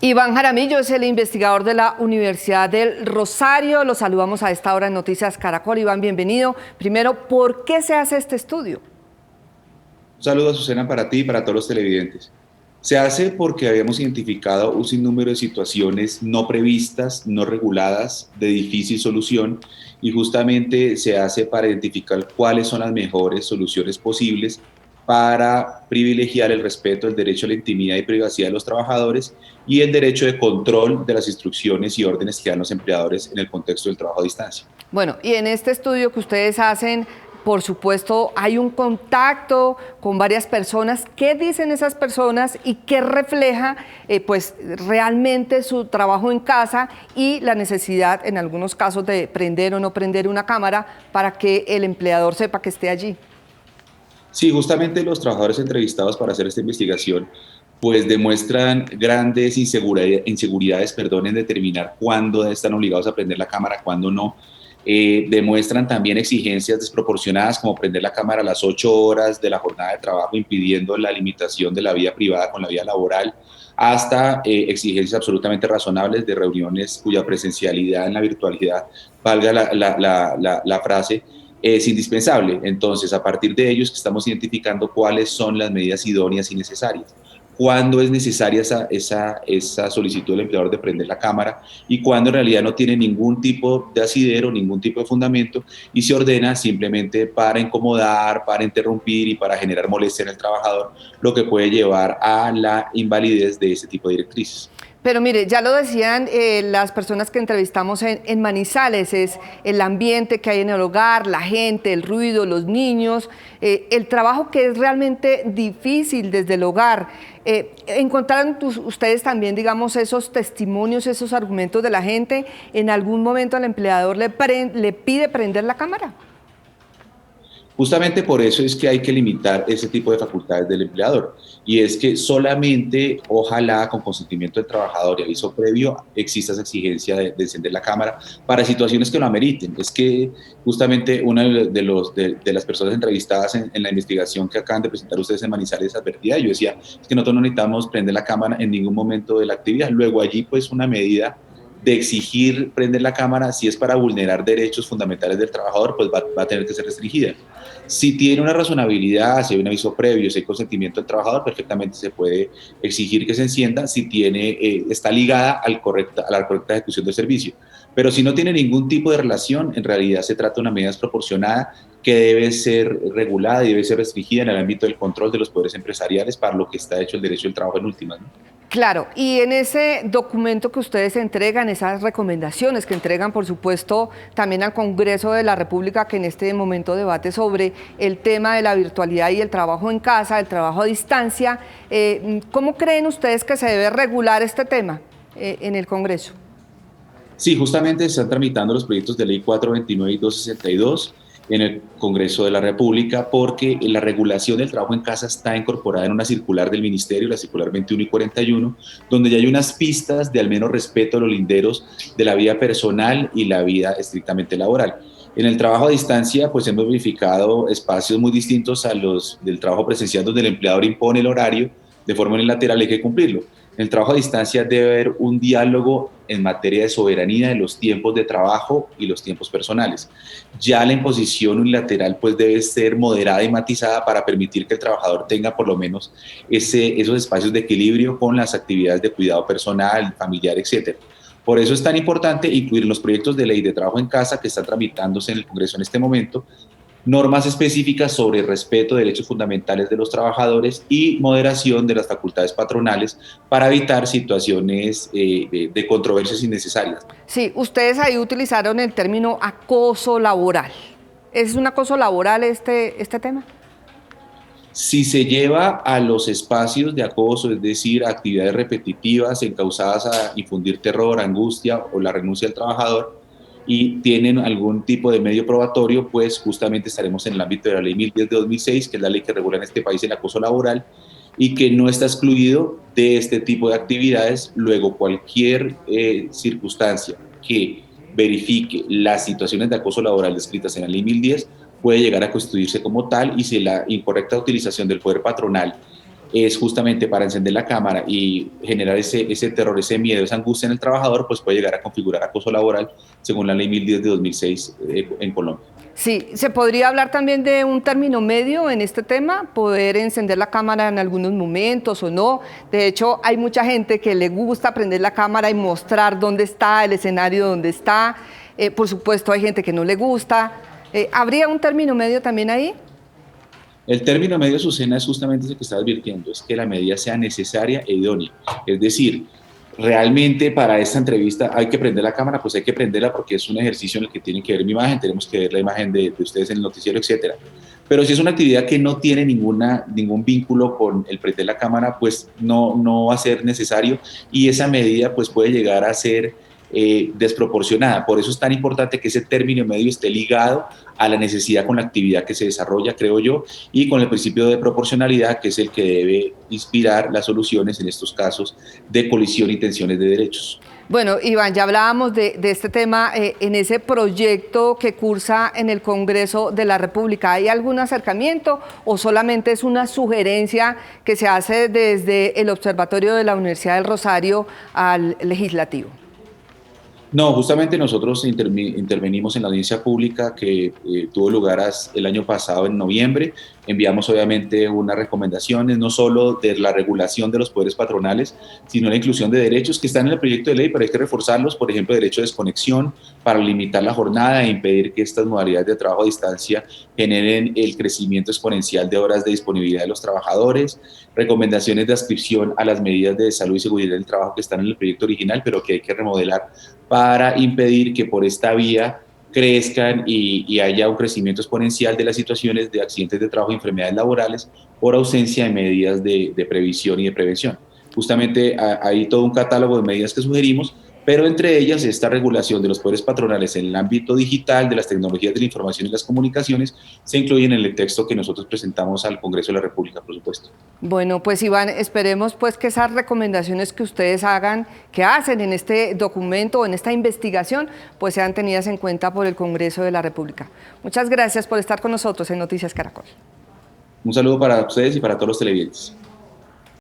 Iván Jaramillo es el investigador de la Universidad del Rosario. Lo saludamos a esta hora en Noticias Caracol. Iván, bienvenido. Primero, ¿por qué se hace este estudio? Un saludo, Azucena, para ti y para todos los televidentes. Se hace porque habíamos identificado un sinnúmero de situaciones no previstas, no reguladas, de difícil solución, y justamente se hace para identificar cuáles son las mejores soluciones posibles para privilegiar el respeto del derecho a la intimidad y privacidad de los trabajadores y el derecho de control de las instrucciones y órdenes que dan los empleadores en el contexto del trabajo a distancia. Bueno, y en este estudio que ustedes hacen, por supuesto, hay un contacto con varias personas. ¿Qué dicen esas personas y qué refleja pues realmente su trabajo en casa y la necesidad, en algunos casos, de prender o no prender una cámara para que el empleador sepa que esté allí? Sí, justamente los trabajadores entrevistados para hacer esta investigación pues demuestran grandes inseguridades, en determinar cuándo están obligados a prender la cámara, cuándo no. Demuestran también exigencias desproporcionadas, como prender la cámara a las 8 horas de la jornada de trabajo, impidiendo la limitación de la vida privada con la vida laboral, hasta exigencias absolutamente razonables de reuniones cuya presencialidad en la virtualidad, valga la frase, es indispensable. Entonces, a partir de ellos, estamos identificando cuáles son las medidas idóneas y necesarias. Cuándo es necesaria esa solicitud del empleador de prender la cámara y cuándo en realidad no tiene ningún tipo de asidero, ningún tipo de fundamento y se ordena simplemente para incomodar, para interrumpir y para generar molestia en el trabajador, lo que puede llevar a la invalidez de ese tipo de directrices. Pero mire, ya lo decían las personas que entrevistamos en Manizales, es el ambiente que hay en el hogar, la gente, el ruido, los niños, el trabajo que es realmente difícil desde el hogar. ¿Encontraron ustedes también, digamos, esos testimonios, esos argumentos de la gente? ¿En algún momento al empleador le pide prender la cámara? Justamente por eso es que hay que limitar ese tipo de facultades del empleador. Y es que solamente, ojalá con consentimiento del trabajador y aviso previo, exista esa exigencia de encender la cámara para situaciones que lo ameriten. Es que justamente una de las personas entrevistadas en la investigación que acaban de presentar ustedes en Manizales advertía, yo decía, es que nosotros no necesitamos prender la cámara en ningún momento de la actividad. Luego allí, pues, una medida de exigir prender la cámara, si es para vulnerar derechos fundamentales del trabajador, pues va a tener que ser restringida. Si tiene una razonabilidad, si hay un aviso previo, si hay consentimiento del trabajador, perfectamente se puede exigir que se encienda si está ligada a la correcta ejecución del servicio. Pero si no tiene ningún tipo de relación, en realidad se trata de una medida desproporcionada que debe ser regulada y debe ser restringida en el ámbito del control de los poderes empresariales para lo que está hecho el derecho del trabajo en últimas, ¿no? Claro, y en ese documento que ustedes entregan, esas recomendaciones que entregan, por supuesto, también al Congreso de la República, que en este momento debate sobre el tema de la virtualidad y el trabajo en casa, el trabajo a distancia, ¿cómo creen ustedes que se debe regular este tema en el Congreso? Sí, justamente se están tramitando los proyectos de ley 429 y 262 en el Congreso de la República porque la regulación del trabajo en casa está incorporada en una circular del Ministerio, la circular 21 y 41, donde ya hay unas pistas de al menos respeto a los linderos de la vida personal y la vida estrictamente laboral. En el trabajo a distancia, pues hemos verificado espacios muy distintos a los del trabajo presencial, donde el empleador impone el horario de forma unilateral, hay que cumplirlo. En el trabajo a distancia debe haber un diálogo en materia de soberanía de los tiempos de trabajo y los tiempos personales. Ya la imposición unilateral pues debe ser moderada y matizada para permitir que el trabajador tenga por lo menos esos espacios de equilibrio con las actividades de cuidado personal, familiar, etcétera. Por eso es tan importante incluir en los proyectos de ley de trabajo en casa que están tramitándose en el Congreso en este momento normas específicas sobre el respeto de derechos fundamentales de los trabajadores y moderación de las facultades patronales para evitar situaciones de controversias innecesarias. Sí, ustedes ahí utilizaron el término acoso laboral. ¿Es un acoso laboral este tema? Si se lleva a los espacios de acoso, es decir, actividades repetitivas encausadas a infundir terror, angustia o la renuncia del trabajador, y tienen algún tipo de medio probatorio, pues justamente estaremos en el ámbito de la ley 1010 de 2006, que es la ley que regula en este país el acoso laboral y que no está excluido de este tipo de actividades. Luego, cualquier circunstancia que verifique las situaciones de acoso laboral descritas en la ley 1010 puede llegar a constituirse como tal y si la incorrecta utilización del poder patronal es justamente para encender la cámara y generar ese terror, ese miedo, esa angustia en el trabajador, pues puede llegar a configurar acoso laboral según la ley 1010 de 2006 en Colombia. Sí, se podría hablar también de un término medio en este tema, poder encender la cámara en algunos momentos o no. De hecho, hay mucha gente que le gusta prender la cámara y mostrar dónde está, el escenario donde está. Por supuesto, hay gente que no le gusta. ¿Habría un término medio también ahí? El término medio, Azucena, es justamente eso que está advirtiendo, es que la medida sea necesaria e idónea. Es decir, realmente para esta entrevista hay que prender la cámara, pues hay que prenderla porque es un ejercicio en el que tienen que ver mi imagen, tenemos que ver la imagen de ustedes en el noticiero, etcétera. Pero si es una actividad que no tiene ningún vínculo con el prender la cámara, pues no va a ser necesario y esa medida pues puede llegar a ser desproporcionada. Por eso es tan importante que ese término medio esté ligado a la necesidad con la actividad que se desarrolla, creo yo, y con el principio de proporcionalidad, que es el que debe inspirar las soluciones en estos casos de colisión y tensiones de derechos. Bueno, Iván, ya hablábamos de este tema en ese proyecto que cursa en el Congreso de la República. ¿Hay algún acercamiento o solamente es una sugerencia que se hace desde el Observatorio de la Universidad del Rosario al Legislativo? No, justamente nosotros intervenimos en la audiencia pública que tuvo lugar el año pasado en noviembre. Enviamos obviamente unas recomendaciones, no solo de la regulación de los poderes patronales, sino la inclusión de derechos que están en el proyecto de ley, pero hay que reforzarlos, por ejemplo, derecho de desconexión para limitar la jornada e impedir que estas modalidades de trabajo a distancia generen el crecimiento exponencial de horas de disponibilidad de los trabajadores, recomendaciones de adscripción a las medidas de salud y seguridad del trabajo que están en el proyecto original, pero que hay que remodelar para impedir que por esta vía crezcan y haya un crecimiento exponencial de las situaciones de accidentes de trabajo y enfermedades laborales por ausencia de medidas de previsión y de prevención. Justamente hay todo un catálogo de medidas que sugerimos, pero entre ellas esta regulación de los poderes patronales en el ámbito digital, de las tecnologías de la información y las comunicaciones, se incluyen en el texto que nosotros presentamos al Congreso de la República, por supuesto. Bueno, pues Iván, esperemos pues que esas recomendaciones que ustedes hagan, que hacen en este documento o en esta investigación, pues sean tenidas en cuenta por el Congreso de la República. Muchas gracias por estar con nosotros en Noticias Caracol. Un saludo para ustedes y para todos los televidentes.